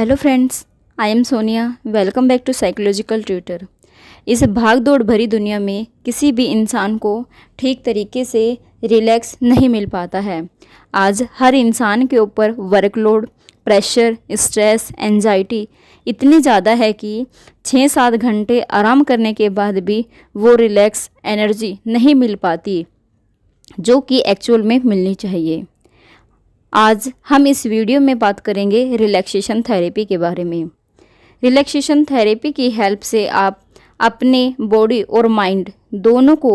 Hello friends, I am Sonia. Welcome back to psychological tutor. इस भाग दौड़ भरी दुनिया में किसी भी इंसान को ठीक तरीके से रिलैक्स नहीं मिल पाता है। आज हर इंसान के ऊपर वर्कलोड, प्रेशर, स्ट्रेस, एंजाइटी इतनी ज़्यादा है कि 6-7 घंटे आराम करने के बाद भी वो रिलैक्स एनर्जी नहीं मिल पाती जो कि एक्चुअल में मिलनी चाहिए। आज हम इस वीडियो में बात करेंगे रिलैक्सेशन थेरेपी के बारे में। रिलैक्सेशन थेरेपी की हेल्प से आप अपने बॉडी और माइंड दोनों को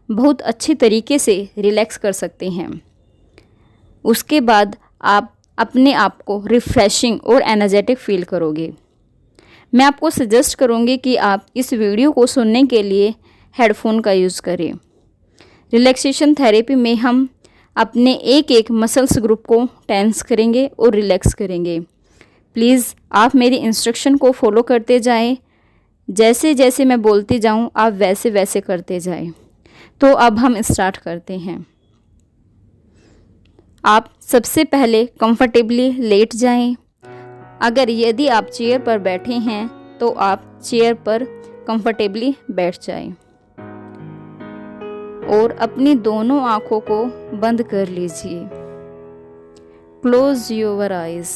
बहुत अच्छी तरीके से रिलैक्स कर सकते हैं। उसके बाद आप अपने आप को रिफ़्रेशिंग और एनर्जेटिक फील करोगे। मैं आपको सजेस्ट करूँगी कि आप इस वीडियो को सुनने के लिए हेडफोन का यूज़ करें। रिलैक्सेशन थेरेपी में हम अपने एक एक मसल्स ग्रुप को टेंस करेंगे और रिलैक्स करेंगे। प्लीज़ आप मेरी इंस्ट्रक्शन को फॉलो करते जाएं। जैसे जैसे मैं बोलती जाऊं आप वैसे वैसे करते जाएं। तो अब हम स्टार्ट करते हैं। आप सबसे पहले कंफर्टेबली लेट जाएं। अगर यदि आप चेयर पर बैठे हैं तो आप चेयर पर कंफर्टेबली बैठ जाएं और अपनी दोनों आँखों को बंद कर लीजिए। Close your eyes.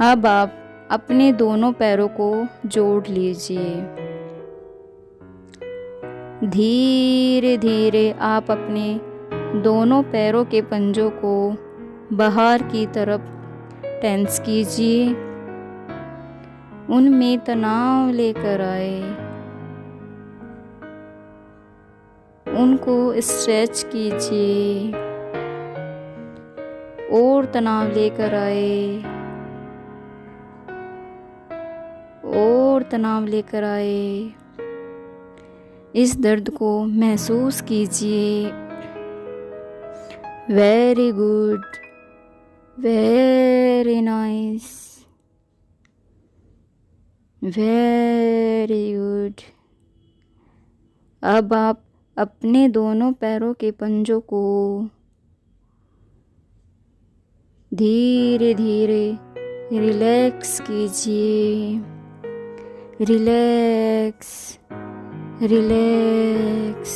अब आप अपने दोनों पैरों को जोड़ लीजिए। धीरे धीरे आप अपने दोनों पैरों के पंजों को बाहर की तरफ टेंस कीजिए। उनमें तनाव लेकर आए। उनको स्ट्रेच कीजिए और तनाव लेकर आए और तनाव लेकर आए। इस दर्द को महसूस कीजिए। Very good, very nice, very good. अब आप अपने दोनों पैरों के पंजों को धीरे धीरे रिलैक्स कीजिए। Relax, relax.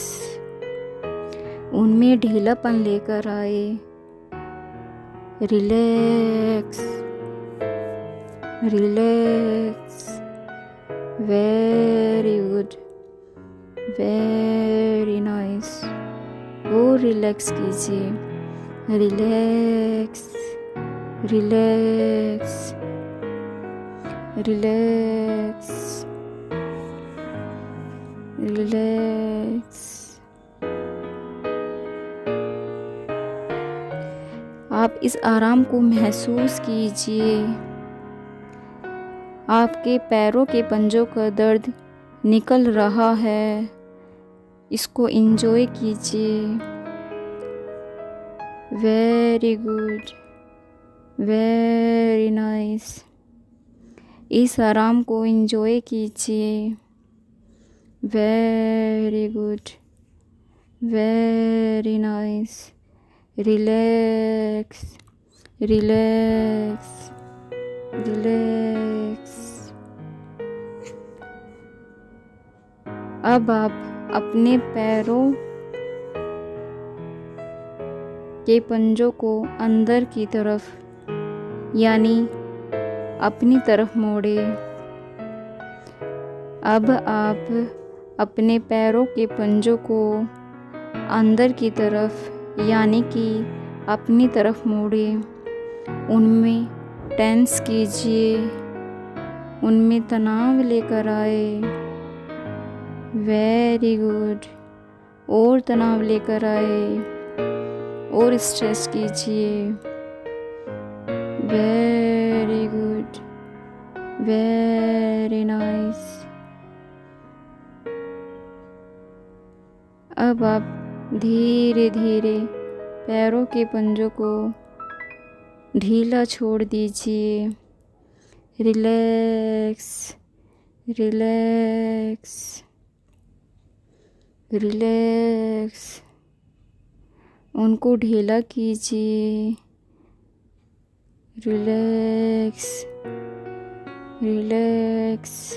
उनमें ढीलापन लेकर आए। Relax, relax. Very good, very nice. और रिलैक्स कीजिए। Relax, relax, relax, relax. आप इस आराम को महसूस कीजिए। आपके पैरों के पंजों का दर्द निकल रहा है। इसको एंजॉय कीजिए। Very good, very nice. इस आराम को एंजॉय कीजिए। Very good, very nice. Relax, relax, relax. अब आप अपने पैरों के पंजों को अंदर की तरफ यानी अपनी तरफ मोड़े। अब आप अपने पैरों के पंजों को अंदर की तरफ यानी कि अपनी तरफ मोड़े। उनमें टेंस कीजिए। उनमें तनाव लेकर आए। Very good. और तनाव लेकर आए और स्ट्रेच कीजिए। Very good, very nice. अब आप धीरे धीरे पैरों के पंजों को ढीला छोड़ दीजिए। Relax, relax, relax. उनको ढीला कीजिए। Relax, relax.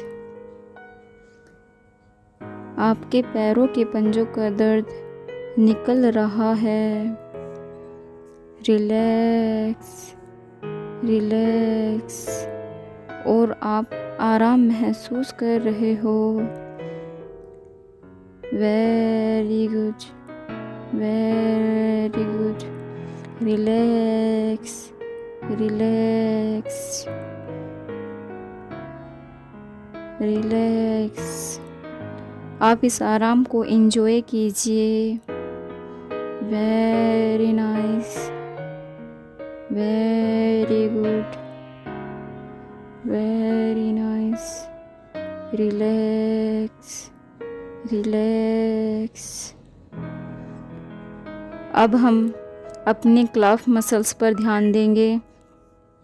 आपके पैरों के पंजों का दर्द निकल रहा है। Relax, relax. और आप आराम महसूस कर रहे हो। Very good, very good. Relax, relax, relax. आप इस आराम को एंजॉय कीजिए। Very nice, very good, very nice. Relax, relax. अब हम अपने क्लाफ मसल्स पर ध्यान देंगे,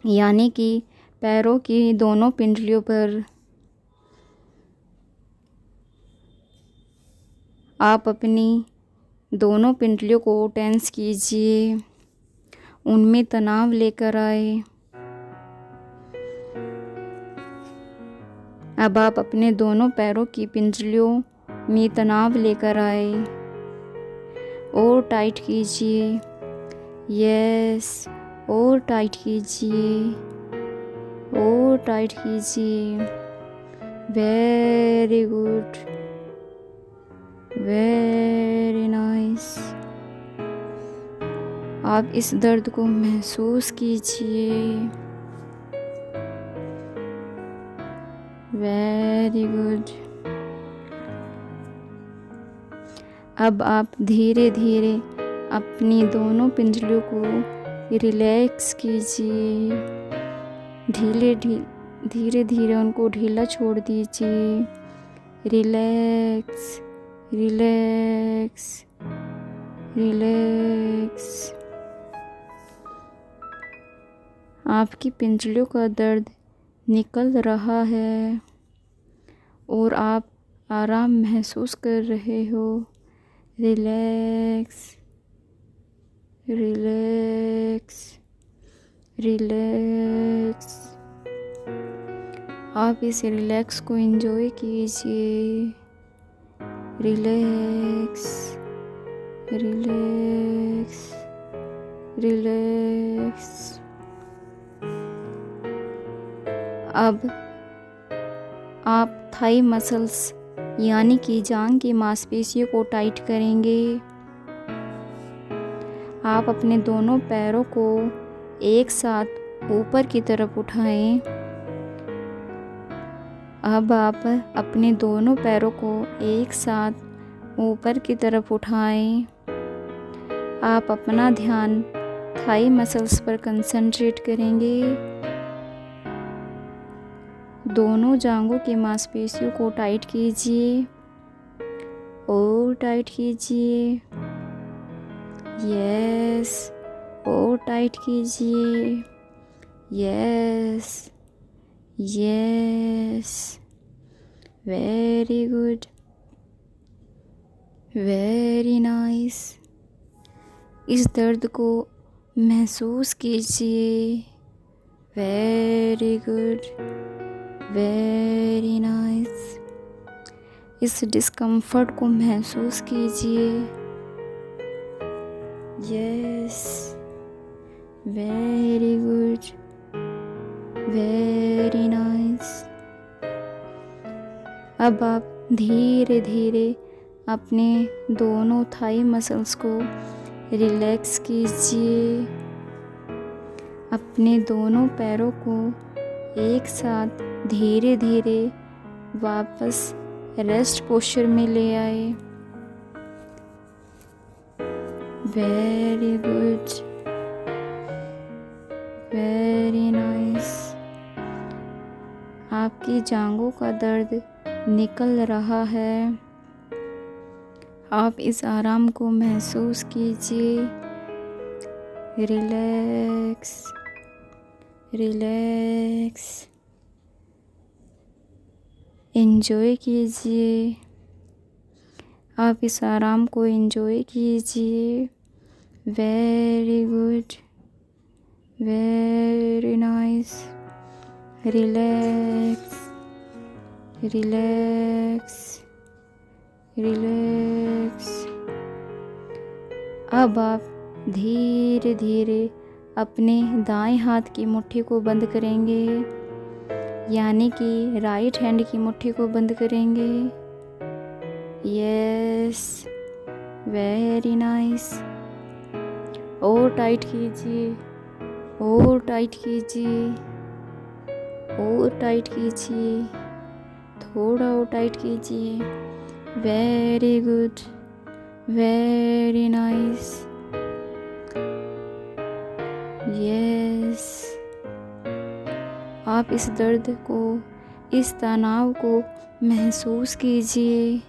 यानी कि पैरों की दोनों पिंडलियों पर। आप अपनी दोनों पिंडलियों को टेंस कीजिए, उनमें तनाव लेकर आए। अब आप अपने दोनों पैरों की पिंडलियों में तनाव लेकर आए और टाइट कीजिए। यस, और टाइट कीजिए, और टाइट कीजिए। Very good, very nice. आप इस दर्द को महसूस कीजिए। Very good. अब आप धीरे धीरे अपनी दोनों पिंजलियों को रिलैक्स कीजिए। धीरे धीरे उनको ढीला छोड़ दीजिए। Relax, relax, relax. आपकी पिंजलियों का दर्द निकल रहा है और आप आराम महसूस कर रहे हो। Relax, relax, relax. आप इस रिलैक्स को एंजॉय कीजिए। Relax, relax, relax. अब आप थाई मसल्स यानी कि जांघ की मांसपेशियों को टाइट करेंगे। आप अपने दोनों पैरों को एक साथ ऊपर की तरफ उठाएं। अब आप अपने दोनों पैरों को एक साथ ऊपर की तरफ उठाएं। आप अपना ध्यान थाई मसल्स पर कंसंट्रेट करेंगे। दोनों जांघों की मांसपेशियों को टाइट कीजिए और टाइट कीजिए। यस, और टाइट कीजिए। Yes, yes. Very good, very nice. इस दर्द को महसूस कीजिए। Very good, very nice. इस डिस्कम्फर्ट को महसूस कीजिए। Yes, very good, very nice. अब आप धीरे धीरे अपने दोनों थाई मसल्स को रिलैक्स कीजिए। अपने दोनों पैरों को एक साथ धीरे धीरे वापस रेस्ट पोस्चर में ले आए। Very good, very nice. आपकी जांघों का दर्द निकल रहा है। आप इस आराम को महसूस कीजिए। Relax, relax. एंजॉय कीजिए। आप इस आराम को एंजॉय कीजिए। Very good, very nice, relax, relax, relax. अब आप धीरे धीरे अपने दाएं हाथ की मुट्ठी को बंद करेंगे, यानी कि राइट हैंड की मुट्ठी को बंद करेंगे। Yes, very nice. और टाइट कीजिए, और टाइट कीजिए, और टाइट कीजिए, थोड़ा और टाइट कीजिए। Very good, very nice. Yes, आप इस दर्द को, इस तनाव को महसूस कीजिए।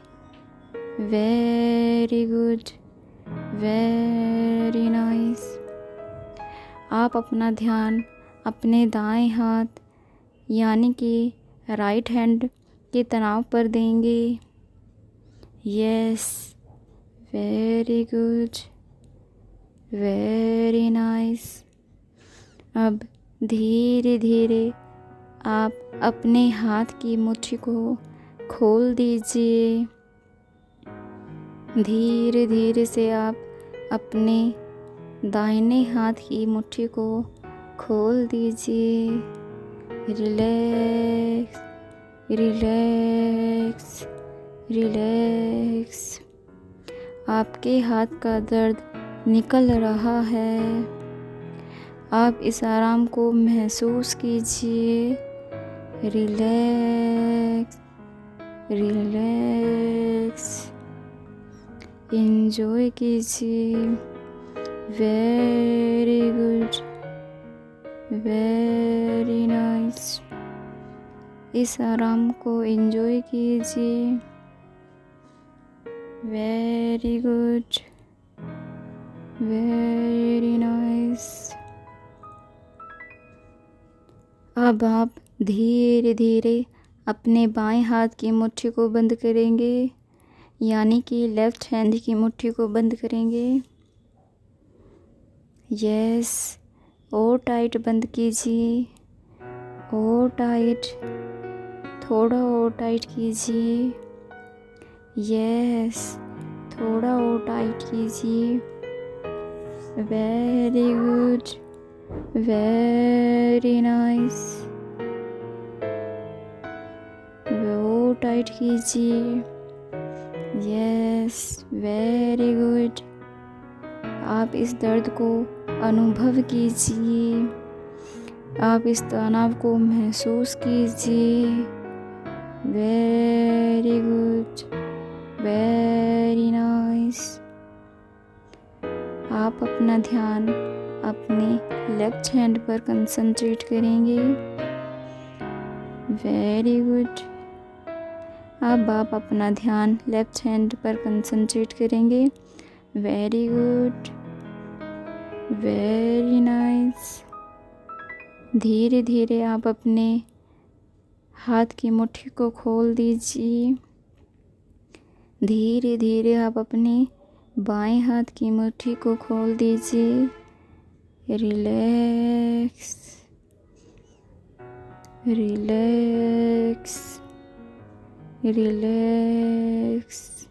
Very good, very nice. आप अपना ध्यान अपने दाएं हाथ यानी कि राइट हैंड के तनाव पर देंगे। Yes, very good, very nice. अब धीरे धीरे आप अपने हाथ की मुट्ठी को खोल दीजिए। धीरे धीरे से आप अपने दाहिने हाथ की मुट्ठी को खोल दीजिए। Relax, relax, relax. आपके हाथ का दर्द निकल रहा है। आप इस आराम को महसूस कीजिए। रिलैक्स, रिलैक्स, एंजॉय कीजिए। Very good, very nice. इस आराम को एंजॉय कीजिए। Very good, very nice. अब आप धीरे धीरे अपने बाएं हाथ की मुट्ठी को बंद करेंगे, यानी कि लेफ्ट हैंड की मुट्ठी को बंद करेंगे। यस, और टाइट बंद कीजिए, और टाइट, थोड़ा और टाइट कीजिए। यस, थोड़ा और टाइट कीजिए। Very good, very nice. और टाइट कीजिए। Yes, very good. आप इस दर्द को अनुभव कीजिए। आप इस तनाव को महसूस कीजिए। Very good, very nice. आप अपना ध्यान अपने लेफ्ट हैंड पर कंसंट्रेट करेंगे। Very good. अब आप अपना ध्यान लेफ्ट हैंड पर कंसंट्रेट करेंगे। Very good, very nice. धीरे धीरे आप अपने हाथ की मुट्ठी को खोल दीजिए। धीरे धीरे आप अपने बाएं हाथ की मुट्ठी को खोल दीजिए। Relax, relax, relax.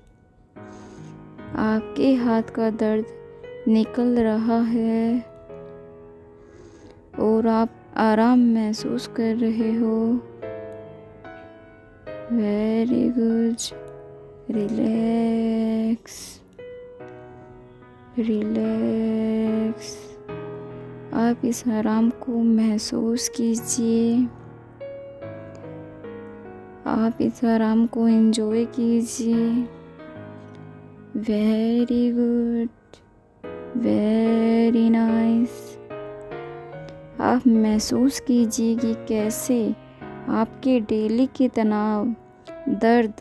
आपके हाथ का दर्द निकल रहा है और आप आराम महसूस कर रहे हो। Very good, relax, relax. आप इस आराम को महसूस कीजिए। आप इस आराम को एंजॉय कीजिए। Very good, very nice. आप महसूस कीजिए कि कैसे आपके डेली के तनाव, दर्द,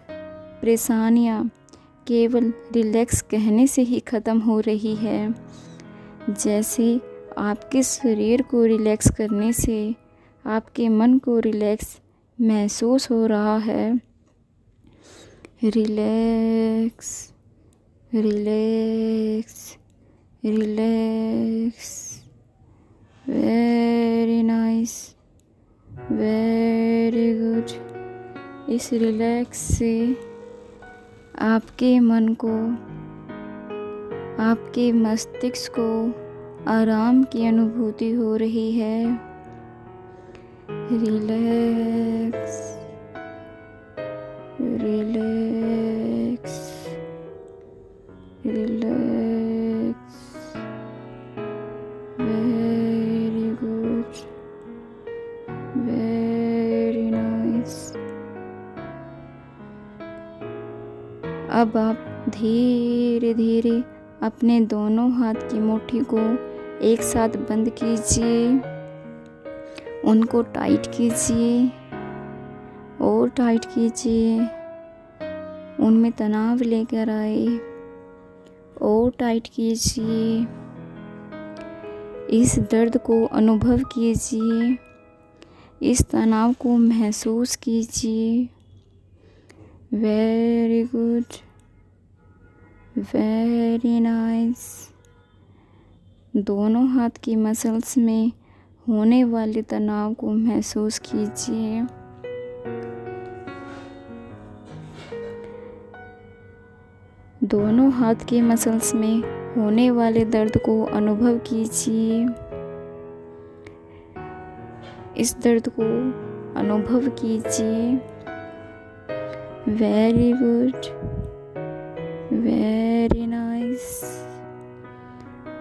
परेशानियाँ केवल रिलैक्स कहने से ही ख़त्म हो रही है। जैसे आपके शरीर को रिलैक्स करने से आपके मन को रिलैक्स महसूस हो रहा है। Relax, relax, relax. Very nice, very good. इस रिलैक्स से आपके मन को, आपके मस्तिष्क को आराम की अनुभूति हो रही है। Relax, relax, relax, very good, very nice. अब आप धीरे धीरे अपने दोनों हाथ की मुट्ठी को एक साथ बंद कीजिए, उनको टाइट कीजिए और टाइट कीजिए। उनमें तनाव लेकर आए और टाइट कीजिए। इस दर्द को अनुभव कीजिए, इस तनाव को महसूस कीजिए। Very good, very nice. दोनों हाथ की मसल्स में होने वाले तनाव को महसूस कीजिए। दोनों हाथ के मसल्स में होने वाले दर्द को अनुभव कीजिए। इस दर्द को अनुभव कीजिए। Very good, very nice.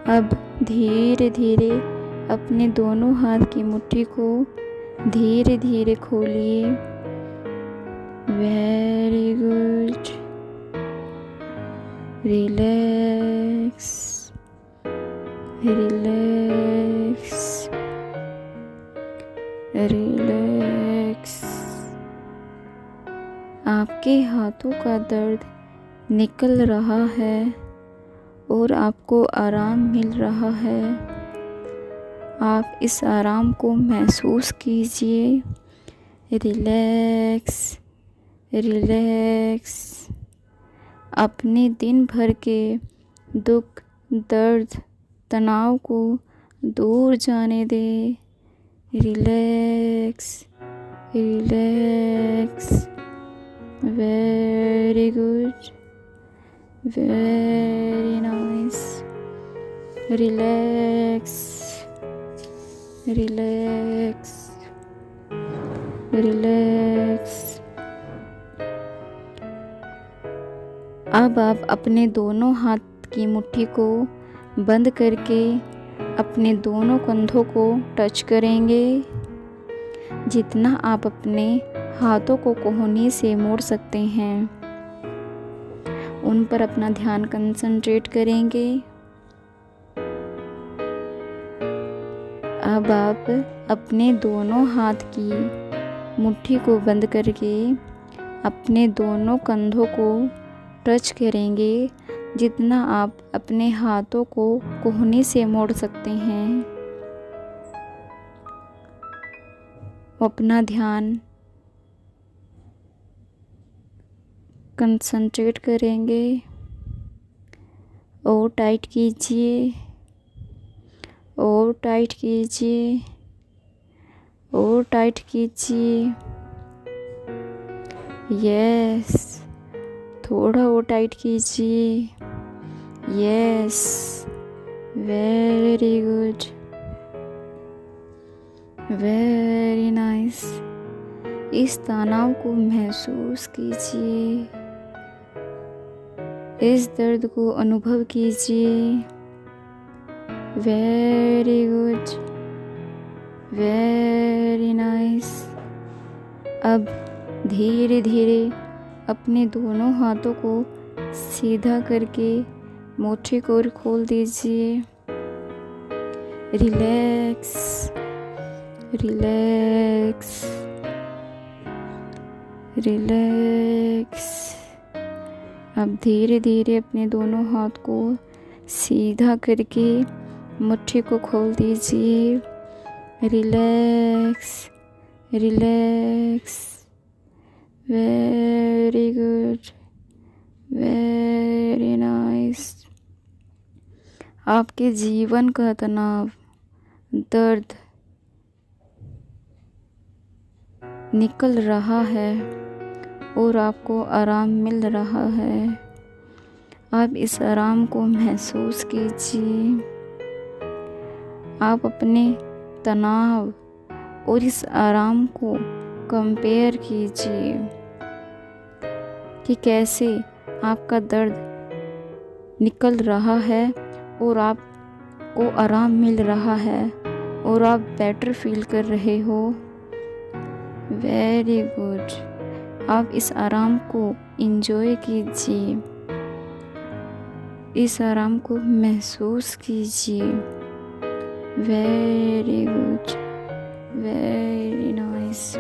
अब धीरे धीरे अपने दोनों हाथ की मुट्ठी को धीरे धीरे खोलिए। Very good, relax, relax, relax. आपके हाथों का दर्द निकल रहा है और आपको आराम मिल रहा है। आप इस आराम को महसूस कीजिए। Relax, relax. अपने दिन भर के दुख, दर्द, तनाव को दूर जाने दें। Relax, relax, very good, very nice. Relax, relax, relax. अब आप अपने दोनों हाथ की मुट्ठी को बंद करके अपने दोनों कंधों को टच करेंगे। जितना आप अपने हाथों को कोहनी से मोड़ सकते हैं, उन पर अपना ध्यान कंसंट्रेट करेंगे। अब आप अपने दोनों हाथ की मुट्ठी को बंद करके अपने दोनों कंधों को टच करेंगे। जितना आप अपने हाथों को कोहनी से मोड़ सकते हैं, अपना ध्यान कंसंट्रेट करेंगे और टाइट कीजिए, और टाइट कीजिए, और टाइट कीजिए। यस, थोड़ा और टाइट कीजिए। Yes, very good, very nice. इस तनाव को महसूस कीजिए, इस दर्द को अनुभव कीजिए। Very good, very nice. अब धीरे धीरे अपने दोनों हाथों को सीधा करके मुट्ठी को खोल दीजिए। Relax, relax, relax. अब धीरे धीरे अपने दोनों हाथ को सीधा करके मुट्ठी को खोल दीजिए। Relax, relax, very good, very nice. आपके जीवन का तनाव, दर्द निकल रहा है और आपको आराम मिल रहा है। आप इस आराम को महसूस कीजिए। आप अपने तनाव और इस आराम को कंपेयर कीजिए कि कैसे आपका दर्द निकल रहा है और आपको आराम मिल रहा है और आप बेटर फील कर रहे हो। Very good. आप इस आराम को एंजॉय कीजिए, इस आराम को महसूस कीजिए। Very good, very nice.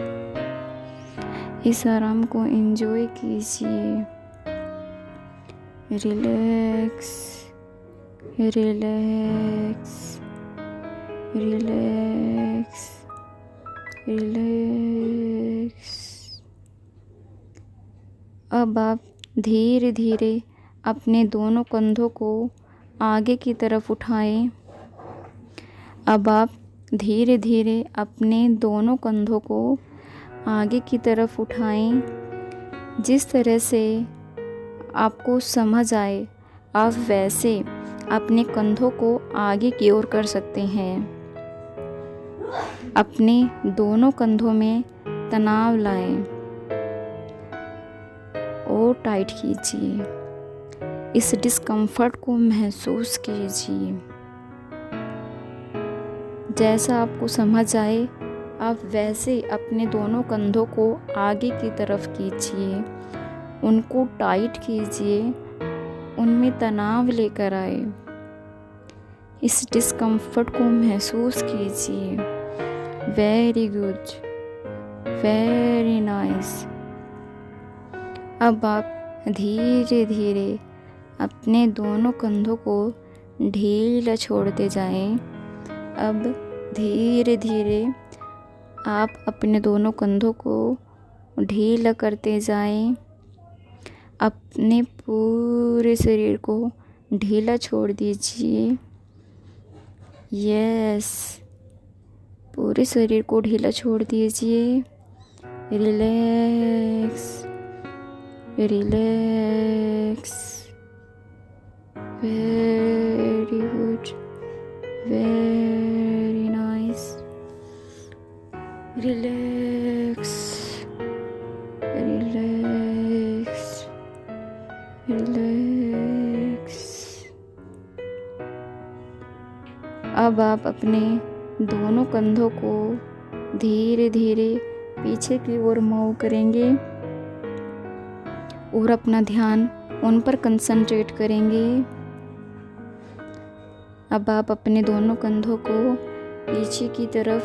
इस आराम को एंजॉय कीजिए। Relax, relax, relax, relax. अब आप धीरे धीरे अपने दोनों कंधों को आगे की तरफ उठाएं। अब आप धीरे धीरे अपने दोनों कंधों को आगे की तरफ उठाएं। जिस तरह से आपको समझ आए आप वैसे अपने कंधों को आगे की ओर कर सकते हैं। अपने दोनों कंधों में तनाव लाएं और टाइट कीजिए। इस डिस्कम्फर्ट को महसूस कीजिए। जैसा आपको समझ आए आप वैसे अपने दोनों कंधों को आगे की तरफ कीजिए, उनको टाइट कीजिए, उनमें तनाव लेकर आए। इस डिस्कम्फर्ट को महसूस कीजिए। Very good, very nice. अब आप धीरे धीरे अपने दोनों कंधों को ढीला छोड़ते जाएं। अब धीरे धीरे आप अपने दोनों कंधों को ढीला करते जाएं। अपने पूरे शरीर को ढीला छोड़ दीजिए। यस, पूरे शरीर को ढीला छोड़ दीजिए। Relax, relax. Very good, very nice. Relax, relax, relax. अब आप अपने दोनों कंधों को धीरे धीरे पीछे की ओर मूव करेंगे और अपना ध्यान उन पर कंसंट्रेट करेंगे। अब आप अपने दोनों कंधों को पीछे की तरफ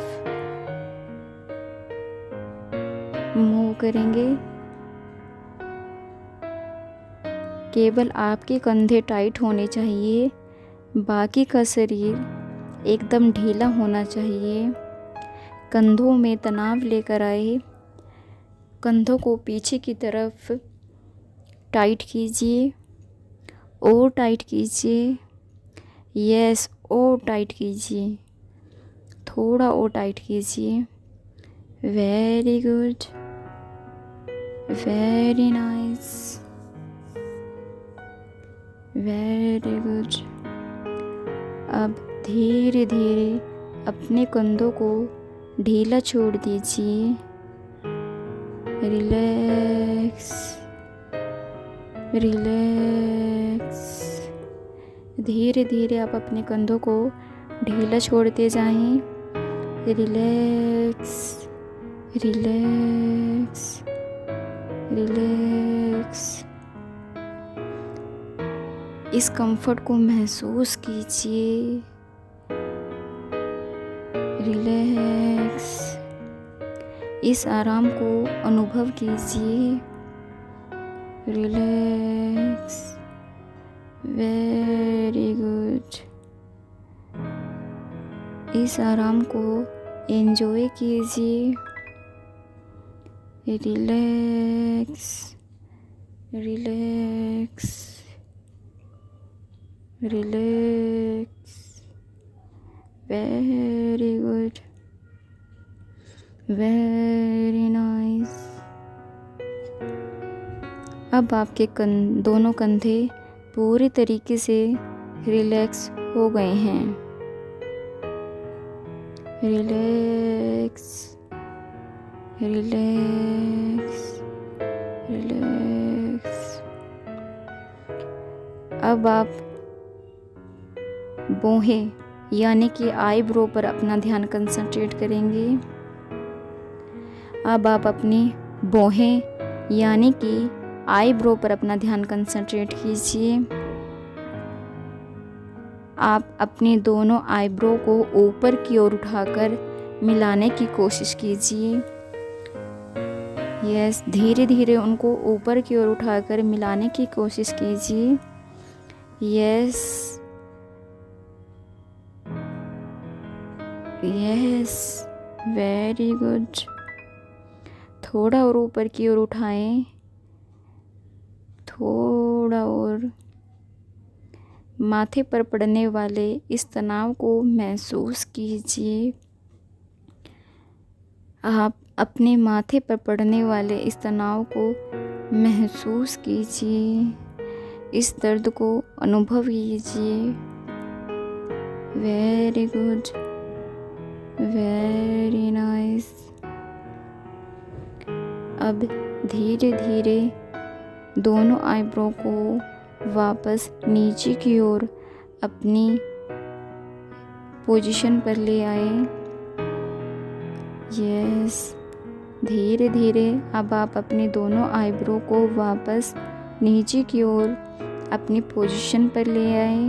मूव करेंगे। केवल आपके कंधे टाइट होने चाहिए, बाकी का शरीर एकदम ढीला होना चाहिए। कंधों में तनाव लेकर आए, कंधों को पीछे की तरफ टाइट कीजिए और टाइट कीजिए। यस, और टाइट कीजिए, थोड़ा और टाइट कीजिए। Very good, very nice, very good. अब धीरे धीरे अपने कंधों को ढीला छोड़ दीजिए। Relax, relax. धीरे धीरे आप अपने कंधों को ढीला छोड़ते जाएं। Relax, relax, relax. इस कंफर्ट को महसूस कीजिए। रिलैक्स। इस आराम को अनुभव कीजिए। रिलैक्स। Very good. इस आराम को एंजॉय कीजिए। Relax, relax, relax. Very good, very nice. अब आपके दोनों कंधे पूरी तरीके से रिलैक्स हो गए हैं। Relax, relax, relax. अब आप भौहें यानी कि आईब्रो पर अपना ध्यान कंसंट्रेट करेंगे। अब आप अपनी भौहें यानी कि आईब्रो पर अपना ध्यान कंसंट्रेट कीजिए। आप अपनी दोनों आईब्रो को ऊपर की ओर उठाकर मिलाने की कोशिश कीजिए। यस, धीरे धीरे उनको ऊपर की ओर उठाकर मिलाने की कोशिश कीजिए। Yes, yes, very good. थोड़ा और ऊपर की ओर उठाएं, थोड़ा और। माथे पर पड़ने वाले इस तनाव को महसूस कीजिए। आप अपने माथे पर पड़ने वाले इस तनाव को महसूस कीजिए, इस दर्द को अनुभव कीजिए। Very good, very nice. अब धीरे धीरे दोनों आईब्रो को वापस नीचे की ओर अपनी पोजीशन पर ले आए। यस, धीरे धीरे अब आप अपनी दोनों आईब्रो को वापस नीचे की ओर अपनी पोजीशन पर ले आए।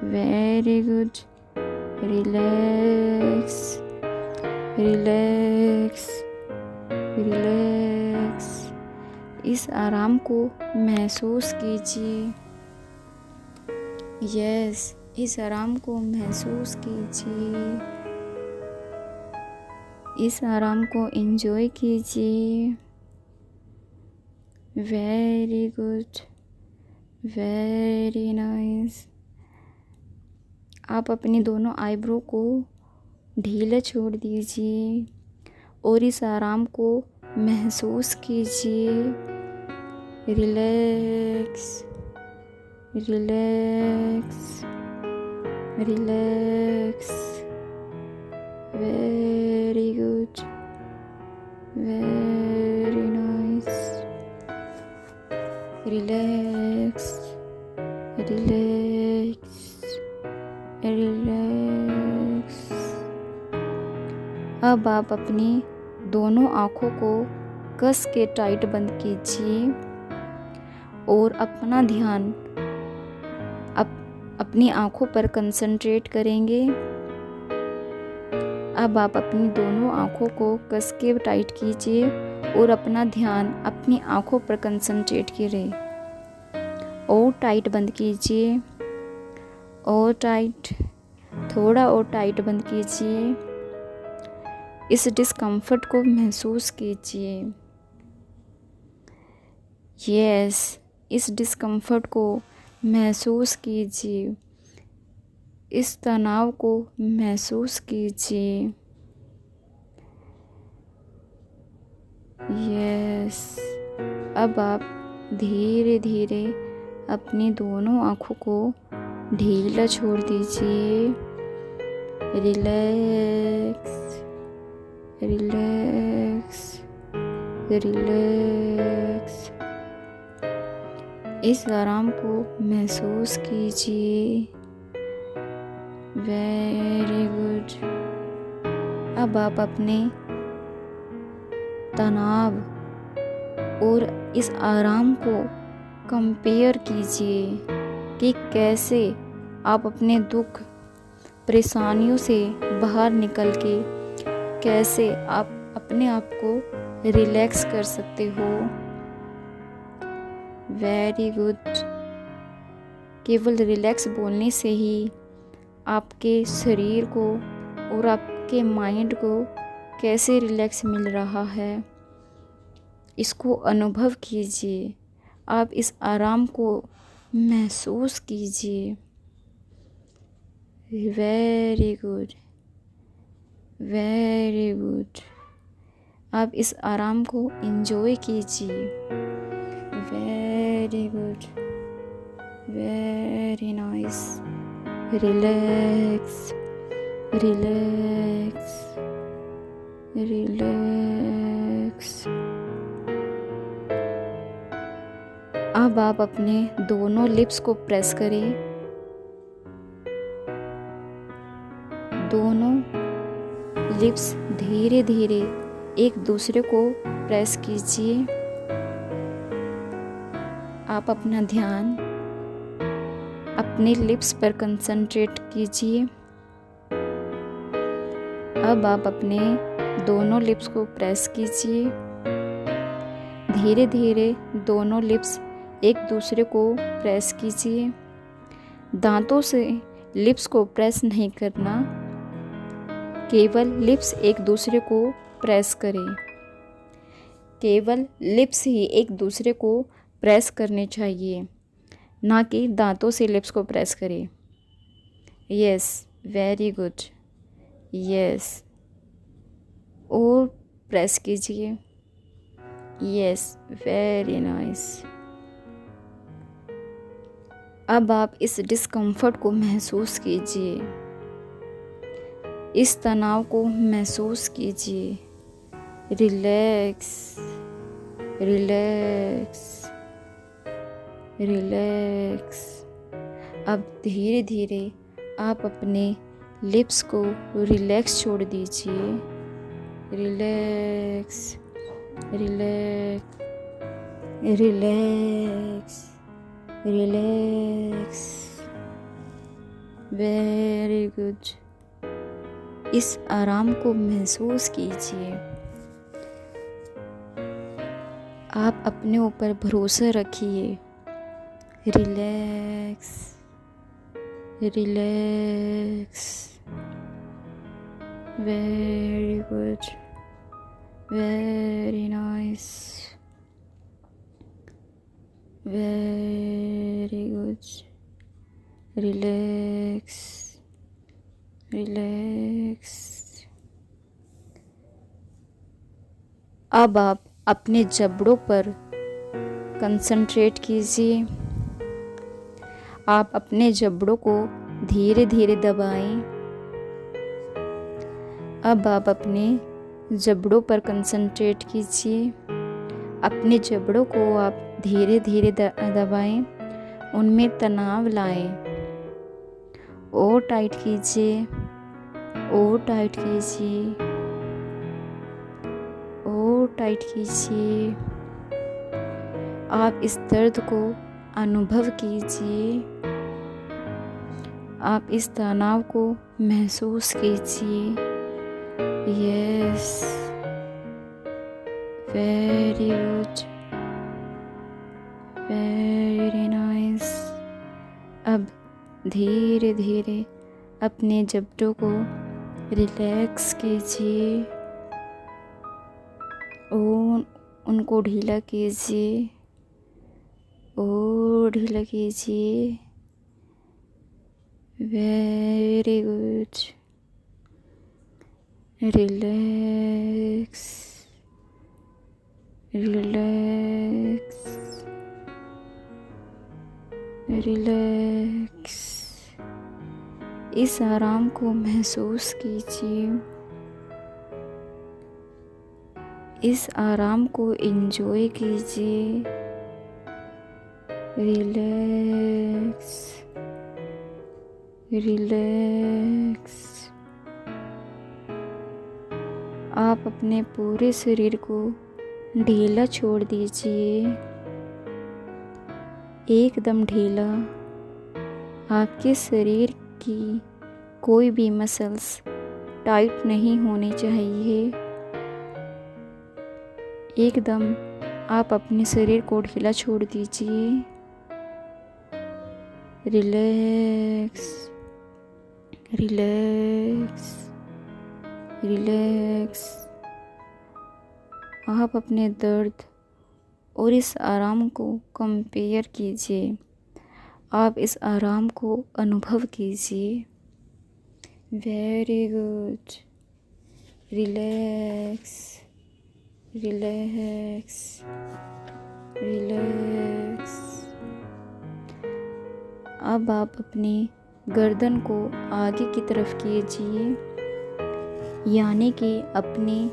Very good. Relax, relax, relax. इस आराम को महसूस कीजिए। यस, इस आराम को महसूस कीजिए, इस आराम को एंजॉय कीजिए। Very good, very nice. आप अपनी दोनों आईब्रो को ढीला छोड़ दीजिए और इस आराम को महसूस कीजिए। Relax, relax, relax. Very good, very nice. Relax, relax, relax. अब आप अपनी दोनों आँखों को कस के टाइट बंद कीजिए और अपना ध्यान अपनी आँखों पर कंसंट्रेट करेंगे। अब आप अपनी दोनों आँखों को कस के टाइट कीजिए और अपना ध्यान अपनी आँखों पर कंसंट्रेट करें और टाइट बंद कीजिए और टाइट, थोड़ा और टाइट बंद कीजिए। इस डिस्कम्फर्ट को महसूस कीजिए। यस, इस डिस्कम्फर्ट को महसूस कीजिए, इस तनाव को महसूस कीजिए। यस, अब आप धीरे धीरे अपनी दोनों आँखों को ढीला छोड़ दीजिए। Relax, relax, relax. इस आराम को महसूस कीजिए। Very good. अब आप अपने तनाव और इस आराम को कंपेयर कीजिए कि कैसे आप अपने दुख परेशानियों से बाहर निकल के कैसे आप अपने आप को रिलैक्स कर सकते हो। Very good. केवल रिलैक्स बोलने से ही आपके शरीर को और आपके माइंड को कैसे रिलैक्स मिल रहा है, इसको अनुभव कीजिए। आप इस आराम को महसूस कीजिए। Very good, very good. आप इस आराम को एंजॉय कीजिए। Very good, very nice. Relax, relax, relax. अब आप अपने दोनों लिप्स को प्रेस करें। दोनों लिप्स धीरे धीरे एक दूसरे को प्रेस कीजिए। आप अपना ध्यान अपने लिप्स पर कंसंट्रेट कीजिए। अब आप अपने दोनों लिप्स को प्रेस कीजिए। धीरे धीरे दोनों लिप्स एक दूसरे को प्रेस कीजिए। दांतों से लिप्स को प्रेस नहीं करना, केवल लिप्स एक दूसरे को प्रेस करें। केवल लिप्स ही एक दूसरे को प्रेस करने चाहिए, ना कि दांतों से लिप्स को प्रेस करें। Yes, very good. यस, और प्रेस कीजिए। Yes, very nice. अब आप इस डिस्कम्फर्ट को महसूस कीजिए, इस तनाव को महसूस कीजिए। Relax, relax, relax. अब धीरे धीरे आप अपने लिप्स को रिलैक्स छोड़ दीजिए। Relax, relax, relax, relax. Very good. इस आराम को महसूस कीजिए। आप अपने ऊपर भरोसा रखिए। Relax, relax. Very good, very nice, very good. Relax, relax. अब आप अपने जबड़ों पर कंसंट्रेट कीजिए। आप अपने जबड़ों को धीरे धीरे दबाएं। अब आप अपने जबड़ों पर कंसंट्रेट कीजिए। अपने जबड़ों को आप धीरे धीरे दबाएं, उनमें तनाव लाएं। और टाइट कीजिए, और टाइट कीजिए, और टाइट कीजिए। आप इस दर्द को अनुभव कीजिए। आप इस तनाव को महसूस कीजिए। Yes, very good, very nice. अब धीरे धीरे अपने जबड़ों को रिलैक्स कीजिए और उनको ढीला कीजिए, और ढीला कीजिए। Very good. Relax, relax, relax. इस आराम को महसूस कीजिए। इस आराम को एंजॉय कीजिए। Relax, relax. आप अपने पूरे शरीर को ढीला छोड़ दीजिए, एकदम ढीला। आपके शरीर की कोई भी मसल्स टाइट नहीं होनी चाहिए। एकदम आप अपने शरीर को ढीला छोड़ दीजिए। Relax, relax, relax. आप अपने दर्द और इस आराम को कंपेयर कीजिए। आप इस आराम को अनुभव कीजिए। Very good. Relax, relax, relax. अब आप अपनी गर्दन को आगे की तरफ कीजिए, यानी कि अपनी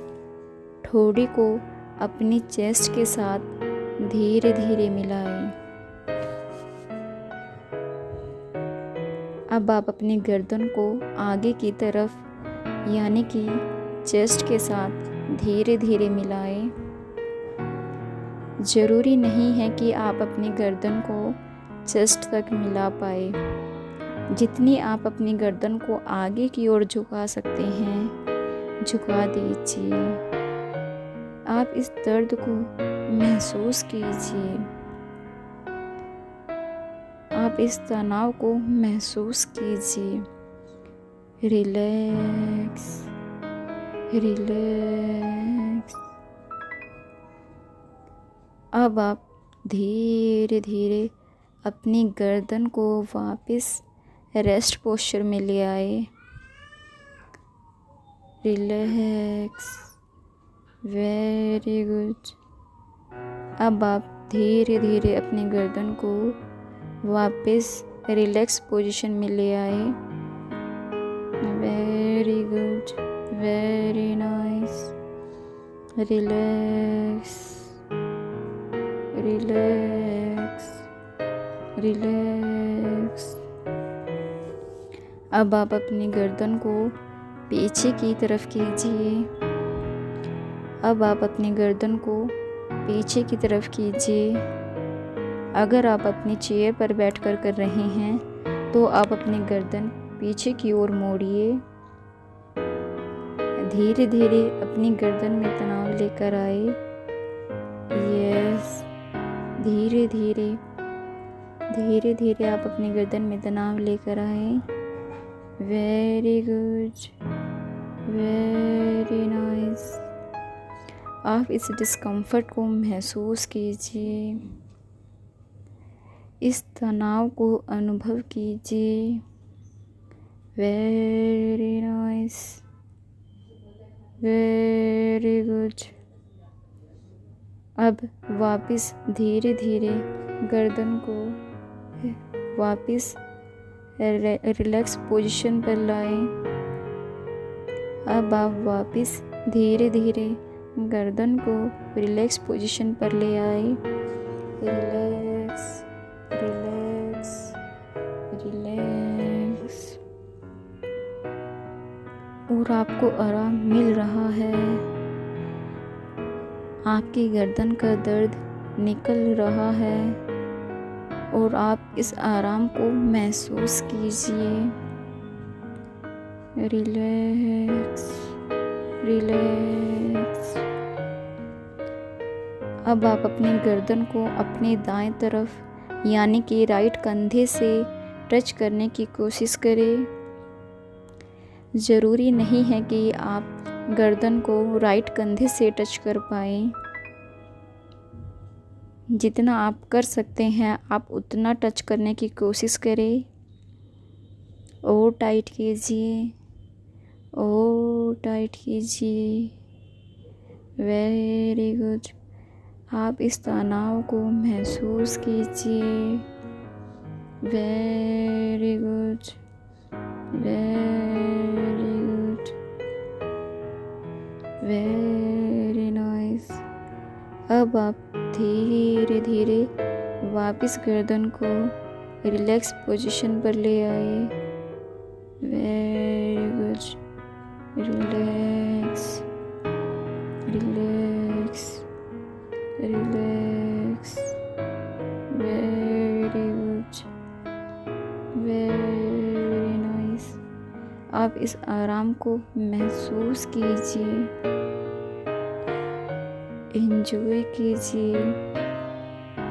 ठोड़ी को अपनी चेस्ट के साथ धीरे धीरे मिलाएं। अब आप अपनी गर्दन को आगे की तरफ यानी कि चेस्ट के साथ धीरे धीरे मिलाएं। ज़रूरी नहीं है कि आप अपनी गर्दन को चेस्ट तक मिला पाए। जितनी आप अपनी गर्दन को आगे की ओर झुका सकते हैं, झुका दीजिए। आप इस दर्द को महसूस कीजिए। आप इस तनाव को महसूस कीजिए। Relax, relax. अब आप धीरे धीरे अपनी गर्दन को वापस रेस्ट पोस्चर में ले आए। Relax, very good. अब आप धीरे धीरे अपनी गर्दन को वापस रिलैक्स पोजीशन में ले आए। Very good, very nice. Relax, relax, relax. अब आप अपनी गर्दन को पीछे की तरफ कीजिए। अब आप अपनी गर्दन को पीछे की तरफ कीजिए। अगर आप अपनी चेयर पर बैठकर कर रहे हैं तो आप अपनी गर्दन पीछे की ओर मोड़िए। धीरे धीरे अपनी गर्दन में तनाव लेकर आए। यस, धीरे धीरे, धीरे धीरे आप अपनी गर्दन में तनाव लेकर आए। Very good, very nice. आप इस डिस्कम्फर्ट को महसूस कीजिए, इस तनाव को अनुभव कीजिए। Very nice, very good. अब वापस धीरे धीरे गर्दन को वापस रिलैक्स पोजीशन पर लाएं। अब आप वापस धीरे धीरे गर्दन को रिलैक्स पोजीशन पर ले आए। Relax, relax, relax. और आपको आराम मिल रहा है। आपकी गर्दन का दर्द निकल रहा है और आप इस आराम को महसूस कीजिए। Relax, relax. अब आप अपनी गर्दन को अपने दाएं तरफ यानी कि राइट कंधे से टच करने की कोशिश करें। ज़रूरी नहीं है कि आप गर्दन को राइट कंधे से टच कर पाएँ। जितना आप कर सकते हैं आप उतना टच करने की कोशिश करें। और टाइट कीजिए, और टाइट कीजिए। Very good. आप इस तनाव को महसूस कीजिए। Very good, very good, very nice. अब आप धीरे धीरे वापस गर्दन को रिलैक्स पोजीशन पर ले आए। Very good. Relax, relax, relax. Very good, very nice. आप इस आराम को महसूस कीजिए, एंजॉय कीजिए।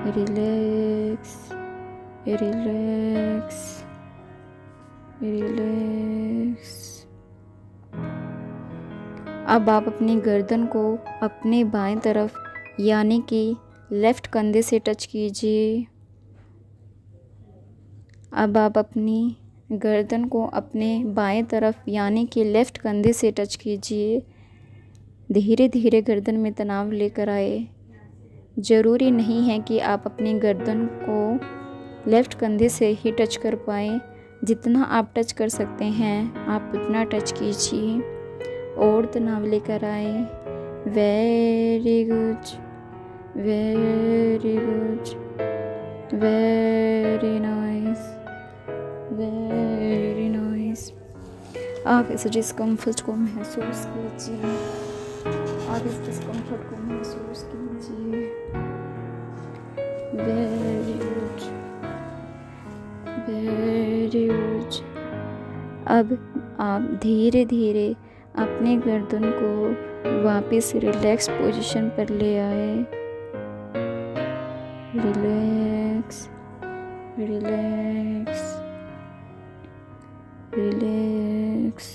Relax, relax, relax. अब आप अपनी गर्दन को अपने बाएं तरफ यानी कि लेफ्ट कंधे से टच कीजिए। अब आप अपनी गर्दन को अपने बाएं तरफ यानी कि लेफ़्ट कंधे से टच कीजिए। धीरे धीरे गर्दन में तनाव लेकर आए। ज़रूरी नहीं है कि आप अपनी गर्दन को लेफ़्ट कंधे से ही टच कर पाएँ। जितना आप टच कर सकते हैं आप उतना टच कीजिए और तनाव लेकर आए। Very good, very good, very nice, very nice. आप इस डिस्कम्फर्ट को महसूस कीजिए। आप इस डिस्कम्फर्ट को महसूस कीजिए। Very good, very good. अब आप धीरे धीरे अपने गर्दन को वापस रिलैक्स पोजीशन पर ले आए। Relax, relax, relax.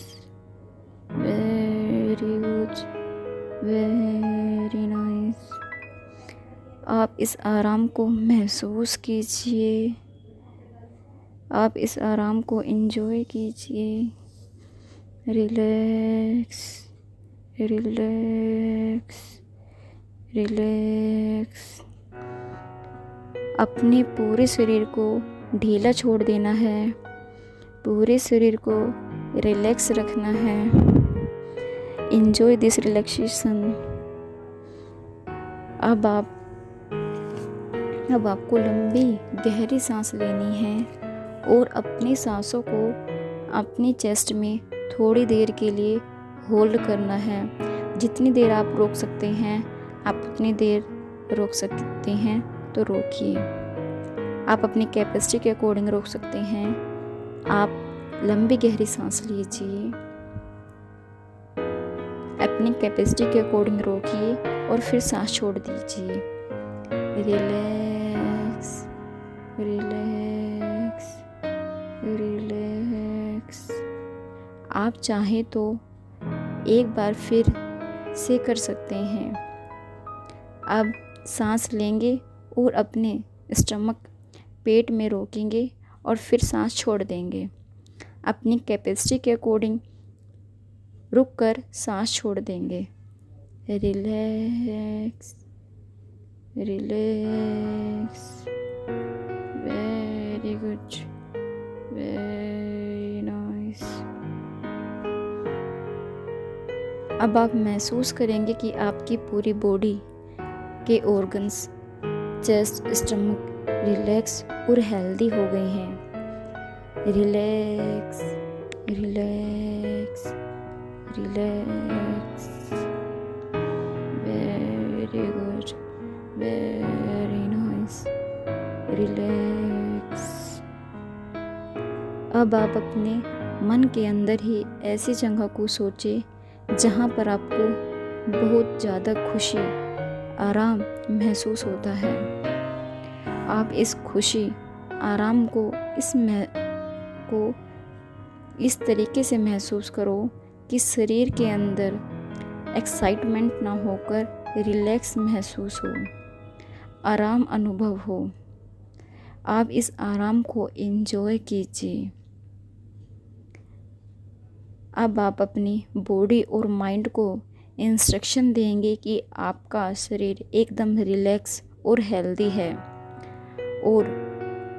Very good, very nice. आप इस आराम को महसूस कीजिए। आप इस आराम को एंजॉय कीजिए। Relax, relax, relax. अपने पूरे शरीर को ढीला छोड़ देना है। पूरे शरीर को रिलैक्स रखना है। Enjoy this relaxation. अब आपको लंबी गहरी सांस लेनी है और अपनी सांसों को अपनी चेस्ट में थोड़ी देर के लिए होल्ड करना है। जितनी देर आप रोक सकते हैं आप उतनी देर रोक सकते हैं तो रोकिए। आप अपनी कैपेसिटी के अकॉर्डिंग रोक सकते हैं। आप लंबी गहरी सांस लीजिए। अपनी कैपेसिटी के अकॉर्डिंग रोकिए और फिर सांस छोड़ दीजिए। Relax, relax, relax. आप चाहें तो एक बार फिर से कर सकते हैं। अब सांस लेंगे और अपने स्टमक पेट में रोकेंगे और फिर सांस छोड़ देंगे। अपनी कैपेसिटी के अकॉर्डिंग रुककर सांस छोड़ देंगे। Relax, relax. Very good, very nice. अब आप महसूस करेंगे कि आपकी पूरी बॉडी के ऑर्गन्स, चेस्ट, स्टमक रिलैक्स और हेल्दी हो गए हैं। Relax, relax, relax. Very good, very nice. Relax. अब आप अपने मन के अंदर ही ऐसी जगह को सोचें जहाँ पर आपको बहुत ज़्यादा खुशी, आराम महसूस होता है। आप इस खुशी, आराम को इस तरीके से महसूस करो कि शरीर के अंदर एक्साइटमेंट ना होकर रिलैक्स महसूस हो, आराम अनुभव हो। आप इस आराम को एंजॉय कीजिए। अब आप अपनी बॉडी और माइंड को इंस्ट्रक्शन देंगे कि आपका शरीर एकदम रिलैक्स और हेल्दी है और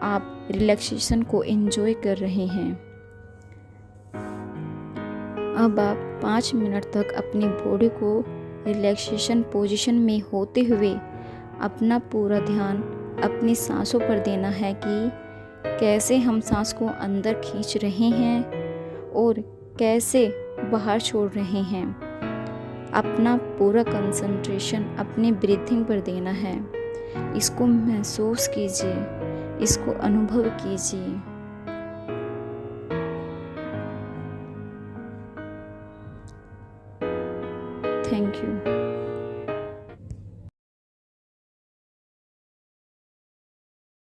आप रिलैक्सेशन को एंजॉय कर रहे हैं। अब आप 5 मिनट तक अपनी बॉडी को रिलैक्सेशन पोजीशन में होते हुए अपना पूरा ध्यान अपनी सांसों पर देना है कि कैसे हम सांस को अंदर खींच रहे हैं और कैसे बाहर छोड़ रहे हैं। अपना पूरा कंसंट्रेशन अपने ब्रीथिंग पर देना है। इसको महसूस कीजिए, इसको अनुभव कीजिए। Thank you.